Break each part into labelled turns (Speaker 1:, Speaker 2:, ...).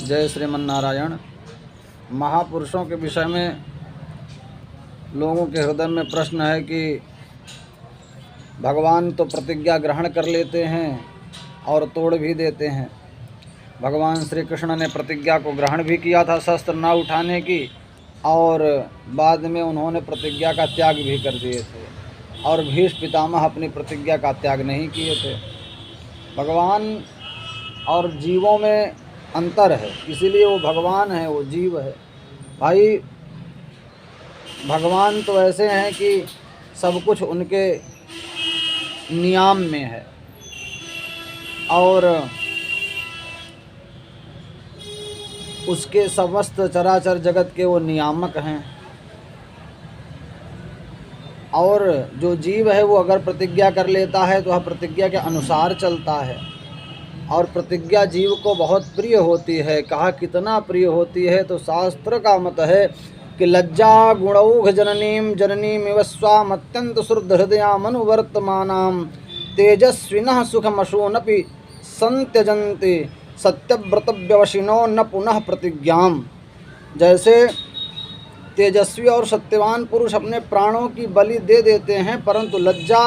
Speaker 1: जय श्रीमन्नारायण। महापुरुषों के विषय में लोगों के हृदय में प्रश्न है कि भगवान तो प्रतिज्ञा ग्रहण कर लेते हैं और तोड़ भी देते हैं। भगवान श्री कृष्ण ने प्रतिज्ञा को ग्रहण भी किया था शस्त्र न उठाने की, और बाद में उन्होंने प्रतिज्ञा का त्याग भी कर दिए थे, और भीष्म पितामह अपनी प्रतिज्ञा का त्याग नहीं किए थे। भगवान और जीवों में अंतर है, इसीलिए वो भगवान है, वो जीव है। भाई भगवान तो ऐसे हैं कि सब कुछ उनके नियम में है, और उसके समस्त चराचर जगत के वो नियामक हैं। और जो जीव है वो अगर प्रतिज्ञा कर लेता है तो वह प्रतिज्ञा के अनुसार चलता है, और प्रतिज्ञा जीव को बहुत प्रिय होती है। कहा कितना प्रिय होती है, तो शास्त्र का मत है कि लज्जा गुणौघ जननीम जननीमिव स्वाम अत्यंत शुद्ध हृदयाम अनुवर्तमानाम तेजस्विनः सुखमशूनपि संत्यजन्ति सत्यव्रतव्यवशिनो न पुनः प्रतिज्ञाम। जैसे तेजस्वी और सत्यवान पुरुष अपने प्राणों की बलि दे देते हैं, परंतु लज्जा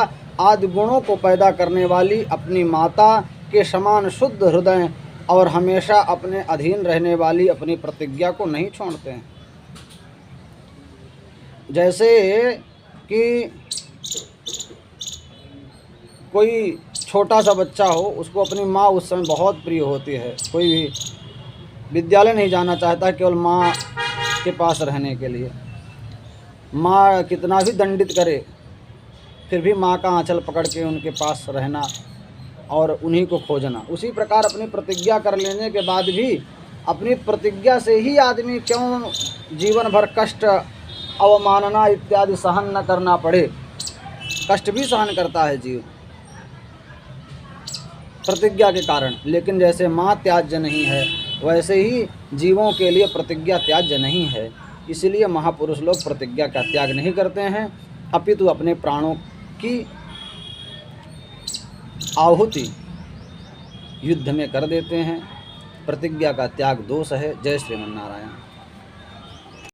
Speaker 1: आदि गुणों को पैदा करने वाली अपनी माता के समान शुद्ध हृदय और हमेशा अपने अधीन रहने वाली अपनी प्रतिज्ञा को नहीं छोड़ते हैं। जैसे कि कोई छोटा सा बच्चा हो, उसको अपनी माँ उस समय बहुत प्रिय होती है। कोई भी विद्यालय नहीं जाना चाहता केवल माँ के पास रहने के लिए। माँ कितना भी दंडित करे, फिर भी माँ का आंचल पकड़ के उनके पास रहना और उन्हीं को खोजना। उसी प्रकार अपनी प्रतिज्ञा कर लेने के बाद भी अपनी प्रतिज्ञा से ही आदमी क्यों जीवन भर कष्ट, अवमानना इत्यादि सहन न करना पड़े। कष्ट भी सहन करता है जीव प्रतिज्ञा के कारण, लेकिन जैसे माँ त्याज्य नहीं है, वैसे ही जीवों के लिए प्रतिज्ञा त्याज्य नहीं है। इसलिए महापुरुष लोग प्रतिज्ञा का त्याग नहीं करते हैं, अपितु अपने प्राणों की आहुति युद्ध में कर देते हैं। प्रतिज्ञा का त्याग दोष है। जय श्रीमन्नारायण।